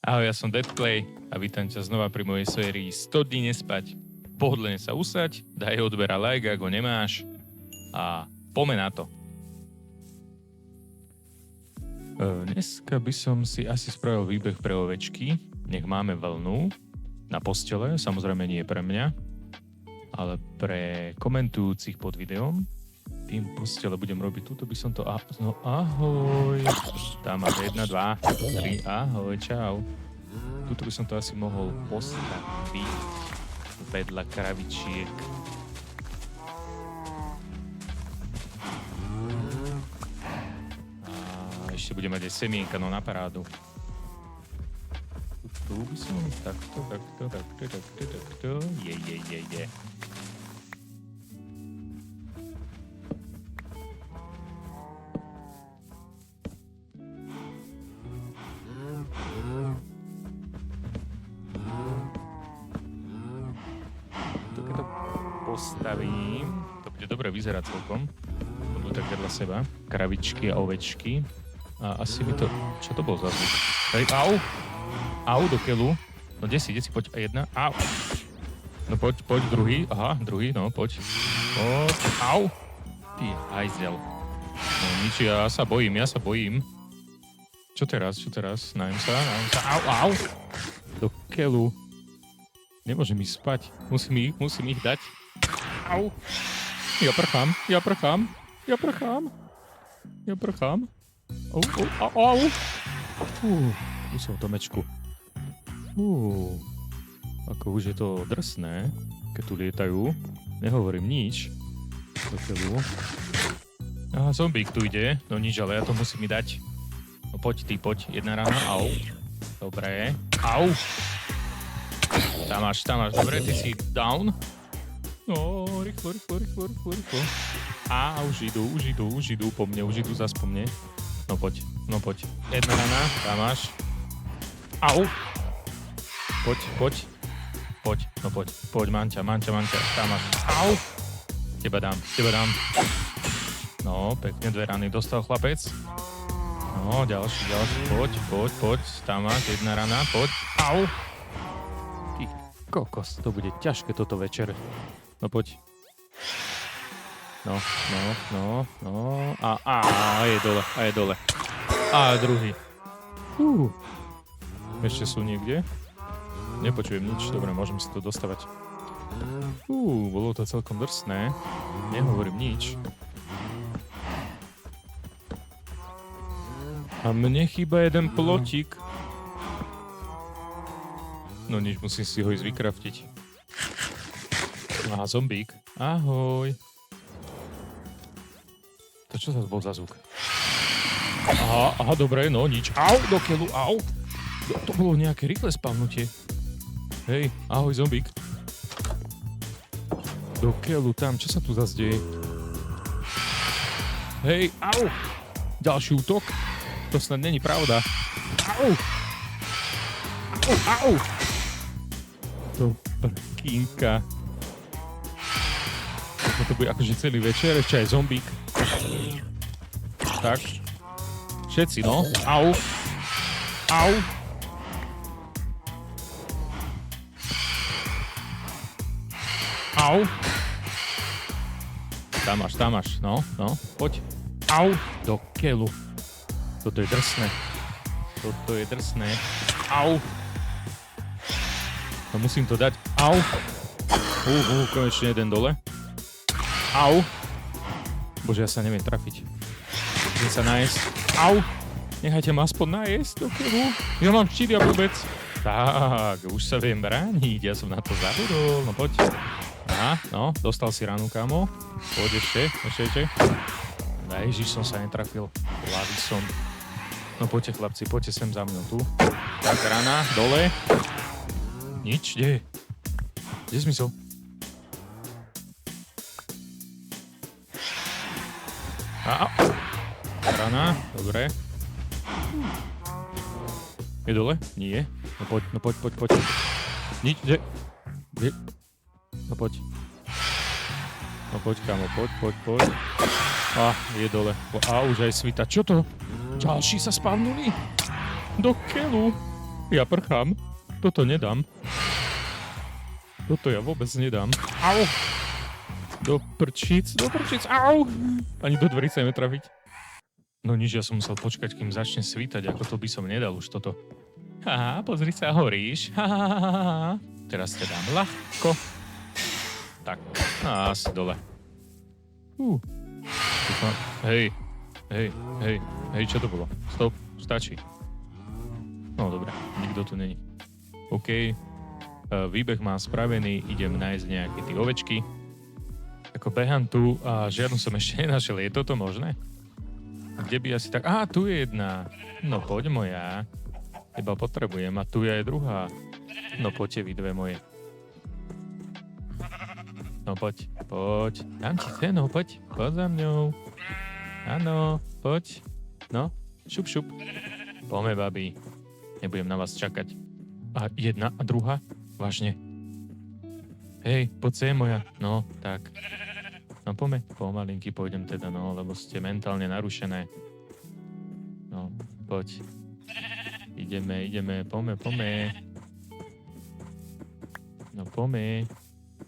Ahoj, ja som Deadplay a vítam ťa znova pri mojej sérii 100 dní nespať. Pohodlne sa usaď, daj odber a like, ak ho nemáš a poďme na to. Dneska by som si asi spravil výbeh pre ovečky. Nech máme vlnu na postele, samozrejme nie pre mňa, ale pre komentujúcich pod videom. Tým postele budem robiť, tuto by som to... No ahoj, tam máš 1, 2, 3, ahoj, čau. Tuto by som to asi mohol postaviť vedľa kravičiek. A ešte budem mať aj semienka, no na parádu. Tu by som takto, je. Postavím, to bude dobre vyzerať celkom, budú tak vedľa seba, kravičky a ovečky a asi by to, čo to bol za zvuk? Hej, au, do keľu, no kde si, poď, jedna, au, no poď, druhý, aha, druhý, no poď, au, ty hajzel, no nič, ja sa bojím, čo teraz, najem sa, au, do keľu, nemôžem ísť spať, musím ich dať. Au. Ja prchám. Au. Už som v domečku. Ako už je to drsné, keď tu lietajú. Nehovorím nič. Aha, zombík tu ide. No nič, ale ja to musím mi dať. No poď, jedna rána. Au. Dobre. Au. Tam máš. Dobre, ty si down. No, rýchlo. A už idú po mne, zas po mne. No poď. Jedna rana, tam máš. Au. Poď. No poď, manťa, tam máš. Au. Teba dám. No, pekne 2 rany dostal chlapec. No, ďalší, poď. Tam máš, 1 rana, poď. Au. Ty kokos, to bude ťažké toto večer. No poď. No. A je dole. A druhý. Ešte sú niekde? Nepočujem nič. Dobre, môžem si to dostavať. Bolo to celkom drsné. Nehovorím nič. A mne chýba jeden plotík. No nič, musím si ho ísť vykraftiť. Aha, zombík. Ahoj. To čo bol za zvuk? Aha, dobre, no nič. Au, do keľu, au. To bolo nejaké rýchle spavnutie. Hej, ahoj, zombík. Do keľu tam, čo sa tu zase deje? Hej, au. Ďalší útok. To snad není pravda. Au. To prkínka. To bude akože celý večer, ešte aj zombík. Tak. Všetci, no. Au. Tam máš, no. Poď. Au. Do keľu. Toto je drsné. Au. No musím to dať. Au. Konečne jeden dole. Au. Bože, ja sa neviem trafiť. Chcem sa nájsť. Au. Nechajte ma aspoň nájsť do keľu. Ja mám štít a vôbec. Tak, už sa viem brániť. Ja som na to zabudol. No poď. Aha, no, dostal si ranu, kámo. Poď ešte. Ježiš, som sa netrafil. Ľavý som. No poďte, chlapci, poďte sem za mnou tu. Tak, rana, dole. Nič, kde je? Kde zmizol? Rana, dobre. Je dole? Nie. No poď. Nič, kde? No poď. Kámo, poď. Je dole. Už aj svita. Čo to? Ďalší sa spavnuli? Do keľu. Ja prchám. Toto nedám. Toto ja vôbec nedám. Au! Do prčíc, au! Ani do dverí sa nevie trafiť. No nič, ja som musel počkať, kým začne svítať, ako to by som nedal už toto. Haha, pozri sa, horíš. Hahaha. Teraz te dám ľahko. Tak, asi dole. Hej, čo to bolo? Stop, stačí. No dobré, nikto tu není. OK, výbeh mám spravený, idem nájsť nejaké tie ovečky. Ako behám tu a žiadnu som ešte nenašiel, je toto možné? Kde by asi tak... Á, tu je jedna. No poď moja. Iba potrebujem a tu je aj druhá. No poďte vy dve moje. No poď. Dám ti cenu, poď za mňou. Áno, poď. No, šup. Poďme, babi. Nebudem na vás čakať. A jedna a druhá? Vážne. Hej, poď sem moja. No, tak. No pomalinky pôjdem teda, no, lebo ste mentálne narušené. No, poď. Ideme, poďme. No poďme.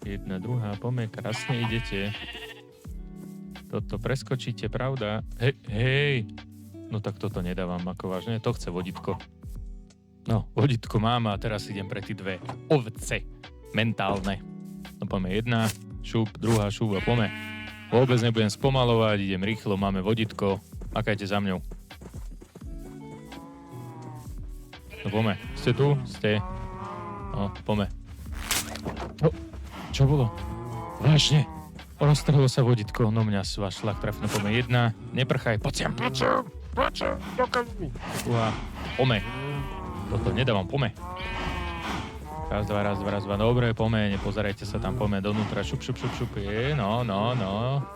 Jedna, druhá, poďme, krásne idete. Toto preskočíte, pravda? Hej. No tak toto nedávam, ako vážne, to chce vodítko. No, vodítko mám a teraz idem pre tí dve ovce mentálne. No poďme jedna, šup, druhá šup a poďme. Vôbec nebudem spomalovať, idem rýchlo, máme vodítko, makajte za mňou. No poďme, ste tu? Ste. No, poďme. Čo bolo? Vážne? Roztrhlo sa vodítko, no mňa váš šlak trafil, no poďme jedna, neprchaj, poď sem, Uha, poďme. Toto nedávam, poďme. Raz, dva, dobre, poďme, nepozerajte sa tam, poďme donútra, šup, no.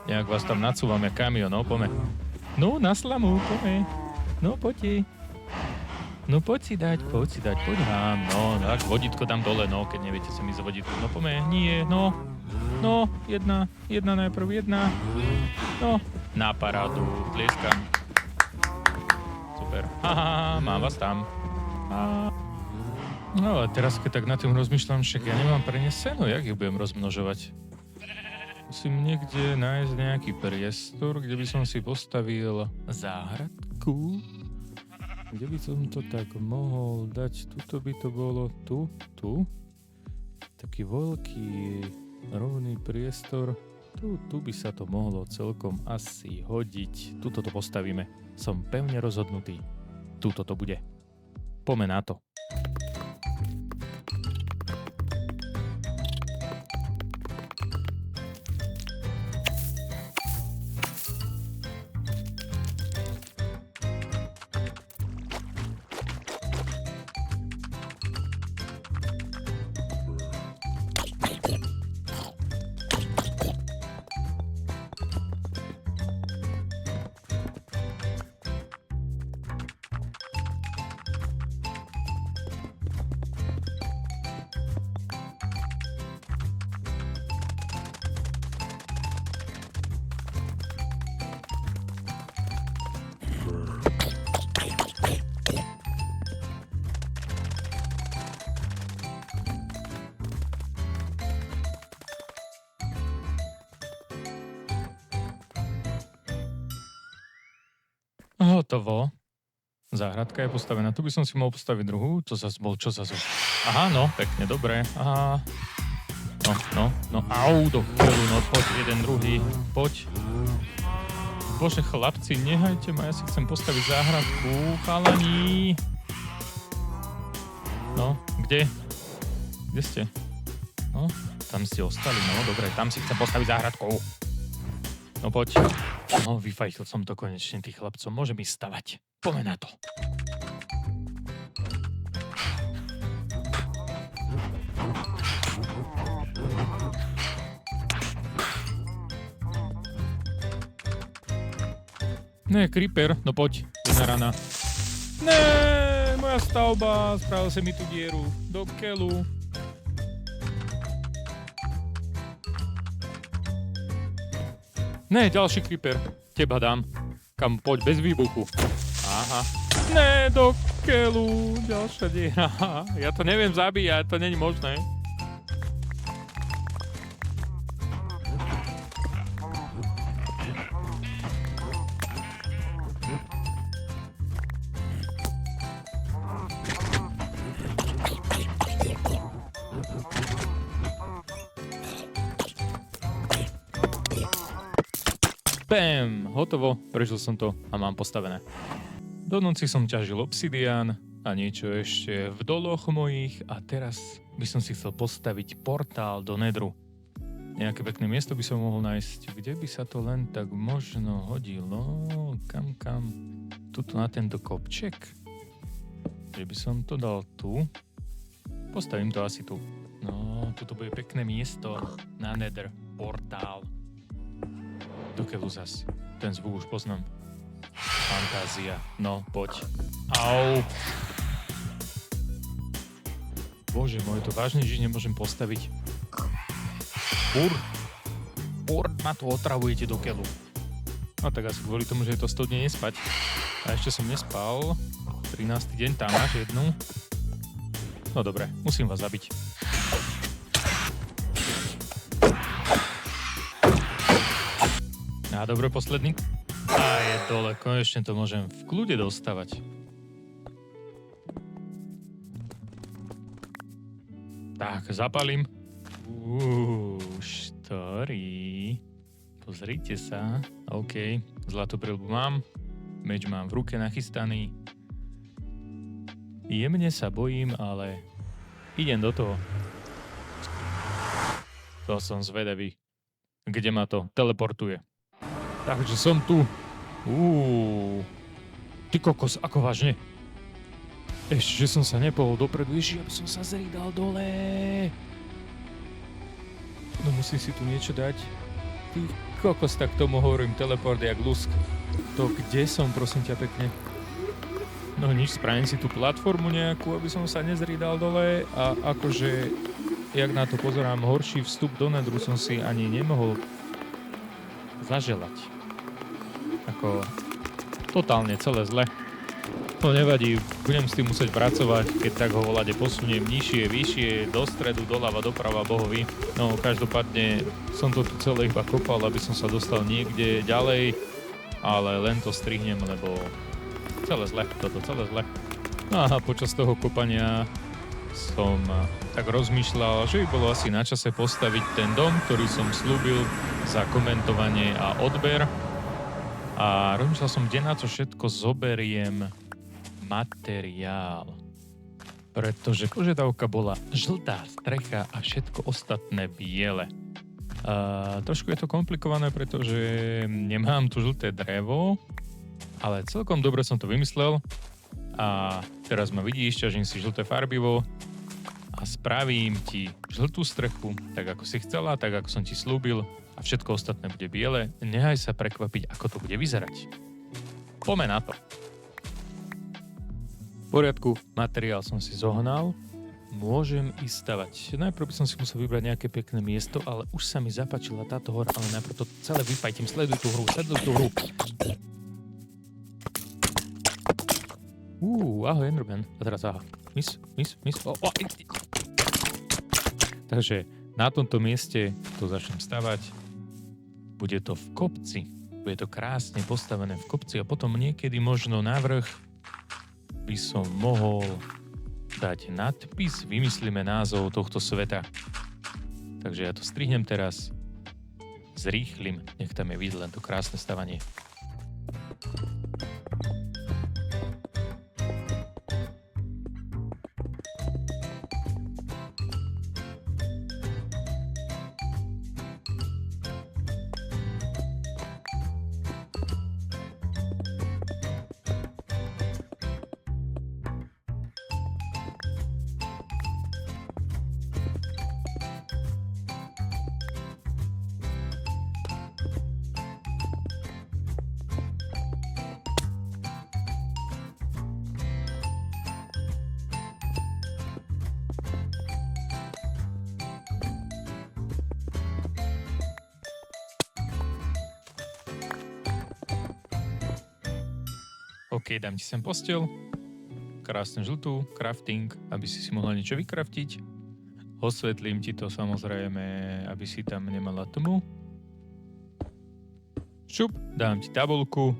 Nejak vás tam nacúvam, jak kamión, no, poďme. No, na slamu, poďme. No, poďte. No, poď si dať, poď vám, no, tak, vodítko tam dole, no, keď neviete sa mi za vodítko, no, poďme, nie, no, jedna najprv, no, na parádu, tlieskam. Super, haha, mám vás tam. No a teraz, keď tak na tým rozmýšľam, však ja nemám pre ne seno, jak ich budem rozmnožovať? Musím niekde nájsť nejaký priestor, kde by som si postavil záhradku. Kde by som to tak mohol dať? Tuto by to bolo, tu. Taký veľký rovný priestor. Tu by sa to mohlo celkom asi hodiť. Tuto to postavíme. Som pevne rozhodnutý. Tuto to bude. Poďme na to. Hotovo. Záhradka je postavená. Tu by som si mohol postaviť druhú. Čo zas bol? Aha, no, pekne, dobre. Aha. No, au, do chvíľu, no, poď, jeden, druhý, poď. Bože, chlapci, nehajte ma, ja si chcem postaviť záhradku, chalani. No, kde? Kde ste? No, tam ste ostali, no, dobre, tam si chcem postaviť záhradku. No, poď. No, vyfajčil som to konečne tých chlapcov, môžem ísť stavať. Poďme na to. Ne, creeper, no poď, jedna rana. Ne, moja stavba, spravil sa mi tú dieru, do keľu. Ne, ďalší creeper, teba dám. Kam, poď, bez výbuchu. Aha. Ne, do keľu. Ďalšia diera. Ja to neviem zabíjať, to není možné. Bam! Hotovo, prežil som to a mám postavené. Do noci som ťažil obsidián a niečo ešte v doloch mojich a teraz by som si chcel postaviť portál do Nedru. Nejaké pekné miesto by som mohol nájsť, kde by sa to len tak možno hodilo. Kam? Tuto na tento kopček? Že by som to dal tu. Postavím to asi tu. No, tuto bude pekné miesto na Nether. Portál. Do keľu zas. Ten zvuk už poznám. Fantázia. No, poď. Au. Bože môj, to vážne, že nemôžem postaviť. Furt ma to otravujete do keľu. No tak asi kvôli tomu, že je to 100 dní nespať. A ešte som nespal. 13. deň, tam máš jednu. No dobre, musím vás zabiť. A dobre, posledný. A je dole, konečne to môžem v kľude dostávať. Tak, zapalím. Štorí. Pozrite sa. OK, zlatoprilbu mám. Meč mám v ruke nachystaný. Jemne sa bojím, ale idem do toho. To som zvedavý. Kde ma to teleportuje. Takže som tu. Ty kokos, ako vážne? Ešte, že som sa nepohol dopredu. Ježi, aby som sa zrídal dole. No musím si tu niečo dať. Ty kokos, tak tomu hovorím teleport jak lusk. To kde som, prosím ťa pekne? No nič, spravím si tú platformu nejakú, aby som sa nezrídal dole. A akože, jak na to pozerám, horší vstup do Nedru som si ani nemohol zaželať. Ako totálne celé zle. No nevadí, budem s tým musieť pracovať, keď tak ho volade posuniem nižšie, vyššie, do stredu, doľava, doprava, bohovi. No každopádne som to tu celé iba kopal, aby som sa dostal niekde ďalej, ale len to strihnem, lebo celé zle, toto celé zle. No a počas toho kopania som tak rozmýšľal, že by bolo asi na čase postaviť ten dom, ktorý som slúbil za komentovanie a odber. A rozmýšľal som, kde na to všetko zoberiem materiál. Pretože požiadavka bola žltá strecha a všetko ostatné biele. Trošku je to komplikované, pretože nemám tu žlté drevo, ale celkom dobre som to vymyslel. A teraz ma vidíš, ťažím si žlté farbivo a spravím ti žltú strechu, tak ako si chcela, tak ako som ti slúbil a všetko ostatné bude biele. Nehaj sa prekvapiť, ako to bude vyzerať. Poďme na to. V poriadku, materiál som si zohnal. Môžem ísť stavať. Najprv by som si musel vybrať nejaké pekné miesto, ale už sa mi zapáčila táto hora, ale najprv to celé vypajtím. Sleduj tú hru. Ahoj, Enderman. A teraz aha. Mis. Takže na tomto mieste to začnem stavať. Bude to v kopci. Bude to krásne postavené v kopci a potom niekedy možno na vrch by som mohol dať nadpis, vymyslíme názov tohto sveta. Takže ja to strihnem teraz, zrýchlim, nech tam je vidieť len to krásne stavanie. OK, dám ti sem posteľ. krásne žltú, crafting, aby si mohla niečo vykraftiť. Osvetlím ti to samozrejme, aby si tam nemala tmu. Šup, dám ti tabulku.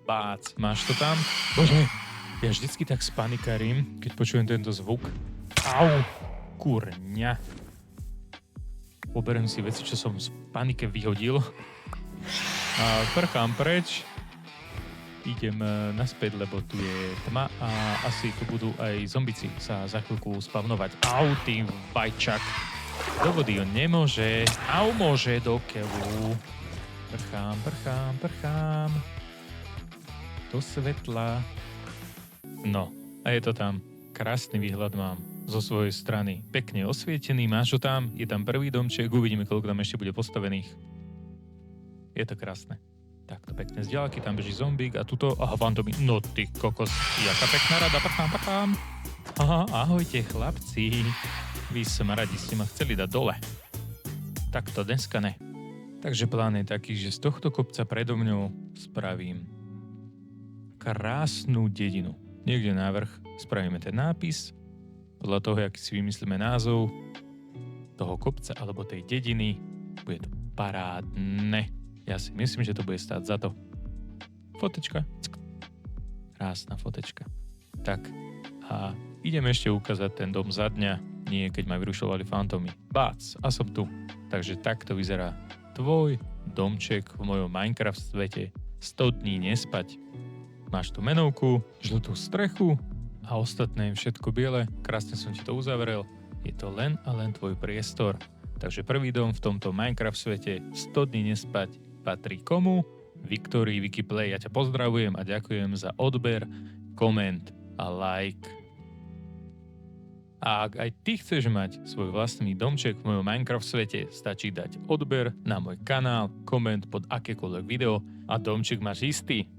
Bác, máš to tam? Bože, ja vždycky tak spanikarím, keď počujem tento zvuk. Au, kurňa. Poberiem si veci, čo som v panike vyhodil. A prchám preč. Idem naspäť, lebo tu je tma a asi tu budú aj zombici sa za chvíľku spavnovať. Au, ty vajčak. Do vody on nemôže. Au, môže do keľu. Prchám. Do svetla. No, a je to tam. Krásny výhľad mám zo svojej strany. Pekne osvietený, máš ho tam, je tam prvý domček, uvidíme, koľko tam ešte bude postavených. Je to krásne. Takto pekne z ďalky, tam beží zombík a tuto, aha, fantomy, no ty kokos, jaká pekná rada, prchám. Aha, ahojte chlapci, vy smradi ste ma chceli dať dole. Takto dneska ne. Takže plán je taký, že z tohto kopca predo mňou spravím krásnu dedinu. Niekde na vrch spravíme ten nápis, podľa toho, aký si vymyslíme názov toho kopca alebo tej dediny, bude to parádne. Ja si myslím, že to bude stáť za to. Fotečka. Krásna fotečka. Tak a idem ešte ukázať ten dom za dňa, nie keď ma vyrušovali fantomy. Bác, a som tu. Takže takto vyzerá tvoj domček v mojom Minecraft svete. 100 dní nespať. Máš tu menovku, žltú strechu a ostatné je všetko biele. Krásne som ti to uzavrel. Je to len a len tvoj priestor. Takže prvý dom v tomto Minecraft svete 100 dní nespať patrí komu? Viktorii Wikiplay. Ja ťa pozdravujem a ďakujem za odber, koment a like. A ak aj ty chceš mať svoj vlastný domček v mojom Minecraft svete, stačí dať odber na môj kanál, koment pod akékoľvek video a domček máš istý.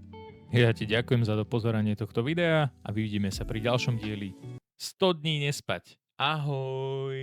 Ja ti ďakujem za dopozeranie tohto videa a vidíme sa pri ďalšom dieli 100 dní nespať. Ahoj!